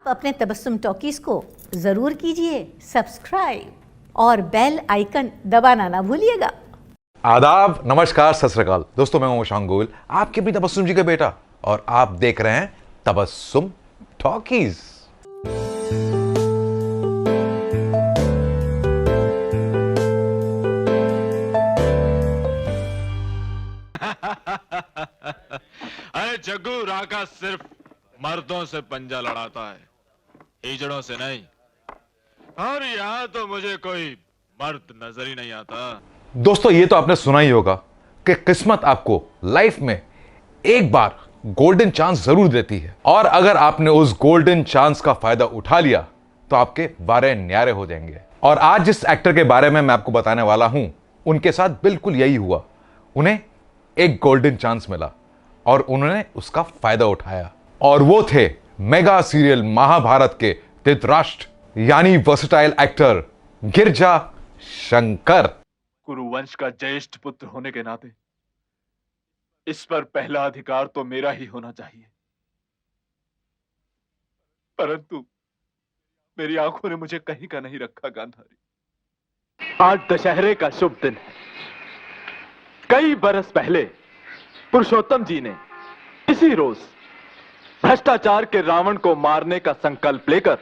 अपने तबस्सुम टॉकीज को जरूर कीजिए सब्सक्राइब और बेल आइकन दबाना ना भूलिएगा। आदाब, नमस्कार, सत श्री अकाल। दोस्तों, मैं हूं शशांक गोयल, आपके भी तबस्सुम जी का बेटा, और आप देख रहे हैं तबस्सुम टॉकीज। अरे जग्गू, राका सिर्फ मर्दों से पंजा लड़ाता है, हिजड़ों से नहीं। और यहाँ तो मुझे कोई मर्द नजर ही नहीं आता। दोस्तों, ये तो आपने सुना ही होगा कि किस्मत आपको लाइफ में एक बार गोल्डन चांस जरूर देती है, और अगर आपने उस गोल्डन चांस का फायदा उठा लिया तो आपके बारे न्यारे हो जाएंगे। और आज जिस एक्टर के बारे में मैं आपको बताने वाला हूं, उनके साथ बिल्कुल यही हुआ। उन्हें एक गोल्डन चांस मिला और उन्होंने उसका फायदा उठाया, और वो थे मेगा सीरियल महाभारत के धृतराष्ट्र यानी वर्सेटाइल एक्टर गिरजा शंकर। कुरुवंश का ज्येष्ठ पुत्र होने के नाते इस पर पहला अधिकार तो मेरा ही होना चाहिए, परंतु मेरी आंखों ने मुझे कहीं का नहीं रखा। गांधारी, आज दशहरे का शुभ दिन है। कई बरस पहले पुरुषोत्तम जी ने इसी रोज भ्रष्टाचार के रावण को मारने का संकल्प लेकर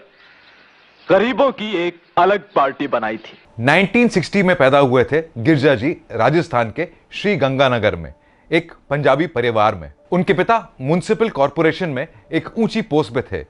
गरीबों की एक अलग पार्टी बनाई थी। 1960 में पैदा हुए थे गिरजा जी राजस्थान के श्री गंगानगर में एक पंजाबी परिवार में। उनके पिता म्युनिसिपल कॉर्पोरेशन में एक ऊंची पोस्ट पे थे।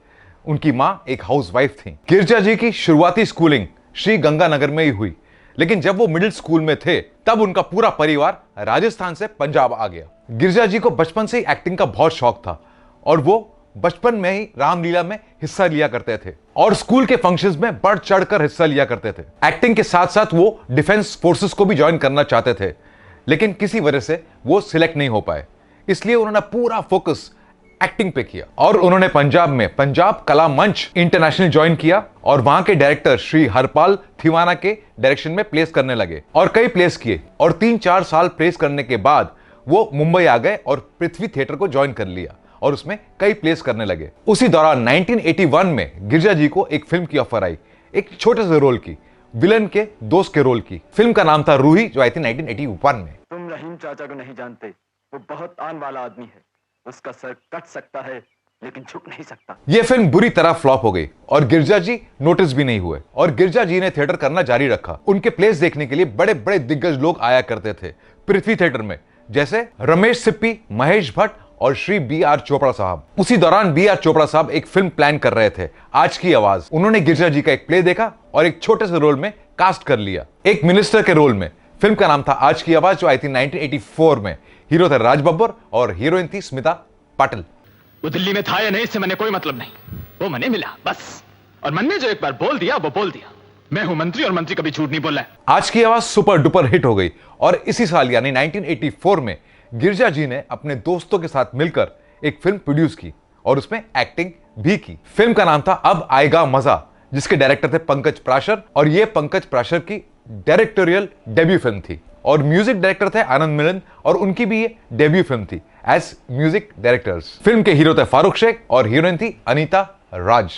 उनकी मां एक हाउसवाइफ थी। गिरजा जी की शुरुआती स्कूलिंग श्री गंगानगर में ही हुई, लेकिन जब वो मिडिल स्कूल में थे तब उनका पूरा परिवार राजस्थान से पंजाब आ गया। गिरजा जी को बचपन से ही एक्टिंग का बहुत शौक था, और वो बचपन में ही रामलीला में हिस्सा लिया करते थे और स्कूल के फंक्शंस में बढ़ चढ़कर हिस्सा लिया करते थे। एक्टिंग के साथ साथ वो डिफेंस फोर्सेस को भी ज्वाइन करना चाहते थे, लेकिन किसी वजह से वो सिलेक्ट नहीं हो पाए। इसलिए उन्होंने पूरा फोकस एक्टिंग पे किया, और उन्होंने पंजाब में पंजाब कला मंच इंटरनेशनल ज्वाइन किया, और वहां के डायरेक्टर श्री हरपाल थिवाना के डायरेक्शन में प्लेस करने लगे, और कई प्लेस किए, और 3-4 साल प्लेस करने के बाद वो मुंबई आ गए और पृथ्वी थिएटर को ज्वाइन कर लिया, और उसमें कई प्लेस करने लगे। उसी दौरान 1981 में गिरजा जी को एक फिल्म की ऑफर आई, एक छोटे से रोल की, विलन के दोस्त के रोल की। फिल्म का नाम था रूही, जो आई थी 1981 में। तुम रहीम चाचा को नहीं जानते, वो बहुत आन वाला आदमी है। उसका सर कट सकता है लेकिन झुक नहीं सकता। यह फिल्म बुरी तरह फ्लॉप हो गई और गिरजा जी नोटिस भी नहीं हुए, और गिरजा जी ने थिएटर करना जारी रखा। उनके प्लेस देखने के लिए बड़े बड़े दिग्गज लोग आया करते थे पृथ्वी थिएटर में, जैसे रमेश सिप्पी, महेश भट्ट और श्री B.R. चोपड़ा साहब। उसी दौरान B.R. चोपड़ा साहब एक फिल्म प्लान कर रहे थे, आज की आवाज। उन्होंने गिरजा जी का एक प्ले देखा और एक छोटे से रोल में कास्ट कर लिया, एक मिनिस्टर के रोल में। फिल्म का नाम था आज की आवाज, जो आई थी 1984 में। हीरो थे राज बब्बर और हीरोइन थी स्मिता पाटिल। वो दिल्ली में था या नहीं, इससे मैंने कोई मतलब नहीं। वो मने मिला बस, और मन ने जो एक बार बोल दिया वो बोल दिया। मैं हूं मंत्री, और मंत्री कभी झूठ नहीं बोला है। आज की आवाज सुपर डुपर हिट हो गई, और इसी साल यानी 1984 में गिरजा जी ने अपने दोस्तों के साथ मिलकर एक फिल्म प्रोड्यूस की और उसमें एक्टिंग भी की। फिल्म का नाम था अब आएगा मजा, जिसके डायरेक्टर थे पंकज प्राशर, और यह पंकज प्राशर की डायरेक्टोरियल डेब्यू फिल्म थी, और म्यूजिक डायरेक्टर थे आनंद मिलन, और उनकी भी ये डेब्यू फिल्म थी एज म्यूजिक डायरेक्टर्स। फिल्म के हीरो थे फारूक शेख और हीरोइन थी अनीता राज।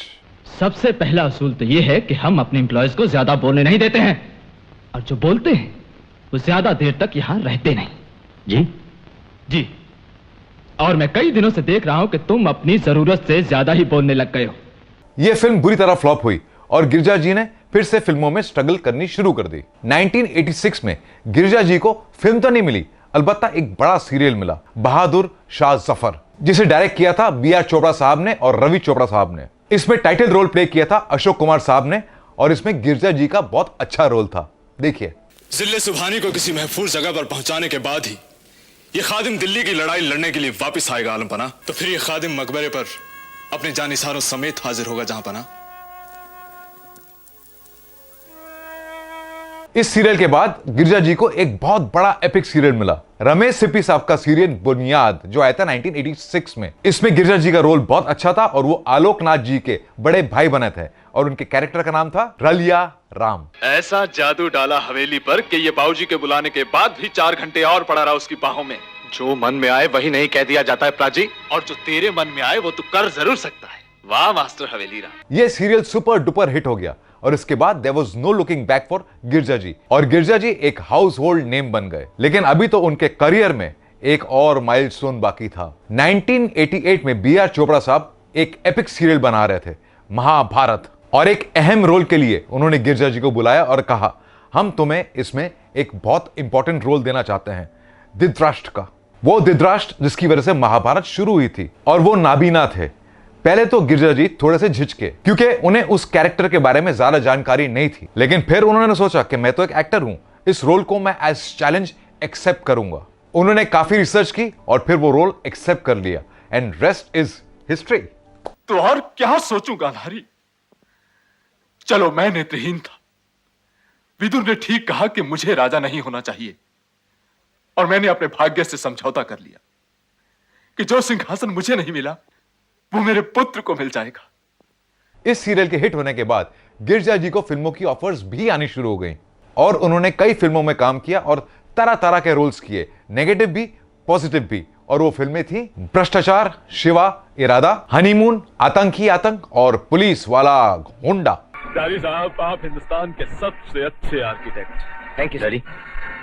सबसे पहला असूल तो यह है कि हम अपने एम्प्लॉयज को ज्यादा बोलने नहीं देते हैं, और जो बोलते हैं वो ज्यादा देर तक यहां रहते नहीं। जी जी, और मैं कई दिनों से देख रहा हूं कि तुम अपनी जरूरत से ज्यादा ही बोलने लग गए हो। यह फिल्म बुरी तरह फ्लॉप हुई और गिरजा जी ने फिर से फिल्मों में स्ट्रगल करनी शुरू कर दी। 1986 में गिरजा जी को फिल्म तो नहीं मिली, अलबत्ता एक बड़ा सीरियल मिला, बहादुर शाह जफर, जिसे डायरेक्ट किया था B.R. चोपड़ा साहब ने और रवि चोपड़ा साहब ने। इसमें टाइटल रोल प्ले किया था अशोक कुमार साहब ने, और इसमें गिरजा जी का बहुत अच्छा रोल था। देखिए, जिले सुबहानी को किसी महफूज जगह पर पहुंचाने के बाद ही ये खादिम दिल्ली की लड़ाई लड़ने के लिए वापस आएगा आलमपना। तो फिर ये खादिम मकबरे पर अपने जानिसारों समेत हाजिर होगा जहांपना। इस सीरियल के बाद गिरजा जी को एक बहुत बड़ा एपिक सीरियल मिला, रमेश सिप्पी साहब का सीरियल बुनियाद, जो आया था 1986 में। इसमें गिरजा जी का रोल बहुत अच्छा था, और वो आलोकनाथ जी के बड़े भाई बने थे, और उनके कैरेक्टर का नाम था रलिया राम। ऐसा जादू डाला हवेली पर कि ये बाबूजी के बुलाने के बाद भी 4 घंटे और पड़ा रहा उसकी बाहों में। जो मन में आए वही नहीं कह दिया जाता है प्राजी, और जो तेरे मन में आए वो तू कर जरूर सकता है। वाह मास्टर हवेली राम। ये सीरियल सुपर डुपर हिट हो गया और इसके बाद there was no looking back for Girija ji, और गिरजा जी एक हाउस होल्ड नेम बन गए। लेकिन अभी तो उनके करियर में एक और माइलस्टोन बाकी था। 1988 में बी आर चोपड़ा साहब एक एपिक सीरियल बना रहे थे, महाभारत, और एक अहम रोल के लिए उन्होंने गिरजा जी को बुलाया और कहा, हम तुम्हें इसमें एक बहुत इंपॉर्टेंट रोल देना चाहते हैं, धृतराष्ट्र का। वो धृतराष्ट्र जिसकी वजह से महाभारत शुरू हुई थी, और वो नाबीना थे। पहले तो गिरजा जी थोड़े से झिझके, क्योंकि उन्हें उस कैरेक्टर के बारे में ज्यादा जानकारी नहीं थी। लेकिन फिर उन्होंने सोचा कि मैं तो एक एक्टर हूं, इस रोल को मैं एज चैलेंज एक्सेप्ट करूंगा। उन्होंने काफी रिसर्च की और फिर वो रोल एक्सेप्ट कर लिया, एंड रेस्ट इज हिस्ट्री। तो और क्या सोचूं गांधारी? चलो, मैं नेत्रहीन था। विदुर ने ठीक कहा कि मुझे राजा नहीं होना चाहिए, और मैंने अपने भाग्य से समझौता कर लिया कि जो सिंहासन मुझे नहीं मिला वो मेरे पुत्र को मिल जाएगा। इस सीरियल के हिट होने के बाद गिरजा जी को फिल्मों की ऑफर्स भी आनी शुरू हो गई, और उन्होंने कई फिल्मों में काम किया और तरह तरह के रोल्स किए, नेगेटिव भी पॉजिटिव भी। और वो फिल्में थी भ्रष्टाचार, शिवा, इरादा, हनीमून, आतंकी आतंक और पुलिस वाला होंडा। दादी साहब, आप हिंदुस्तान के सबसे अच्छे architect. Thank you daddy.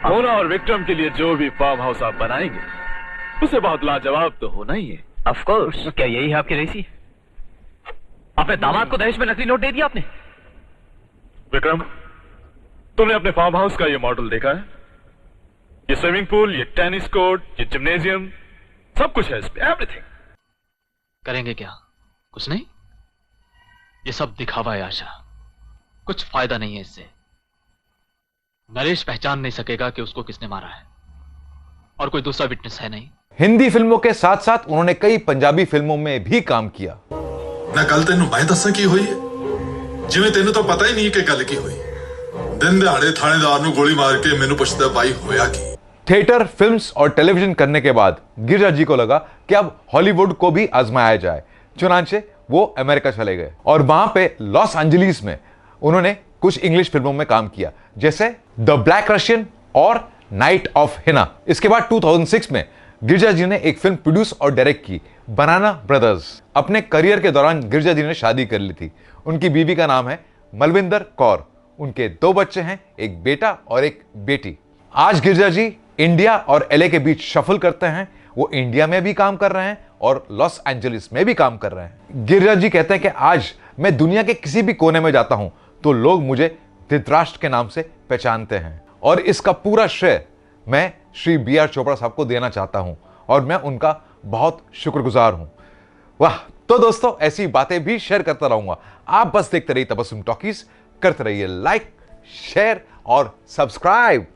Mona और विक्रम के लिए जो भी फार्म हाउस आप बनाएंगे उसे बहुत लाजवाब तो होना ही है। Of course. क्या यही है आपकी रेसी? अपने दामाद को दहेज में नकली नोट दे दिया आपने? विक्रम, तुमने अपने फार्म हाउस का ये मॉडल देखा है? ये स्विमिंग पूल, ये टेनिस कोर्ट, ये जिम्नेजियम, सब कुछ है इसमें, एवरीथिंग। करेंगे क्या? कुछ नहीं, ये सब दिखावा है आशा, कुछ फायदा नहीं है इससे। नरेश पहचान नहीं सकेगा कि उसको किसने मारा है, और कोई दूसरा विटनेस है नहीं। हिंदी फिल्मों के साथ साथ उन्होंने कई पंजाबी फिल्मों में भी काम किया। मैं कल तेन मैं दसा की हुई है, जिवें तेन तो पता ही नहीं कि गल की हुई। दिन दिहाड़े थानेदार नूं गोली मार के मैनू पुछदा भाई होया की। थिएटर, फिल्म्स और टेलीविजन करने के बाद गिरजा जी को लगा कि अब हॉलीवुड को भी आजमाया जाए। चुनांचे वो अमेरिका चले गए, और वहां पे लॉस एंजलिस में उन्होंने कुछ इंग्लिश फिल्मों में काम किया, जैसे द ब्लैक रशियन और नाइट ऑफ हिना। इसके बाद 2006 में गिरजा जी ने एक फिल्म प्रोड्यूस और डायरेक्ट की, बनाना ब्रदर्स। अपने करियर के दौरान गिरजा जी ने शादी कर ली थी। उनकी बीवी का नाम है मलविंदर कौर। उनके 2 बच्चे हैं, एक बेटा और एक बेटी। आज गिरजा जी इंडिया और एलए के बीच शफल करते हैं। वो इंडिया में भी काम कर रहे हैं और लॉस एंजलिस में भी काम कर रहे हैं। गिरजा जी कहते हैं कि आज मैं दुनिया के किसी भी कोने में जाता हूं तो लोग मुझे धृतराष्ट्र के नाम से पहचानते हैं, और इसका पूरा श्रेय मैं श्री बी आर चोपड़ा साहब को देना चाहता हूं, और मैं उनका बहुत शुक्रगुजार हूं। वाह! तो दोस्तों, ऐसी बातें भी शेयर करता रहूंगा। आप बस देखते रहिए तबस्सुम टॉकीज, करते रहिए लाइक, शेयर और सब्सक्राइब।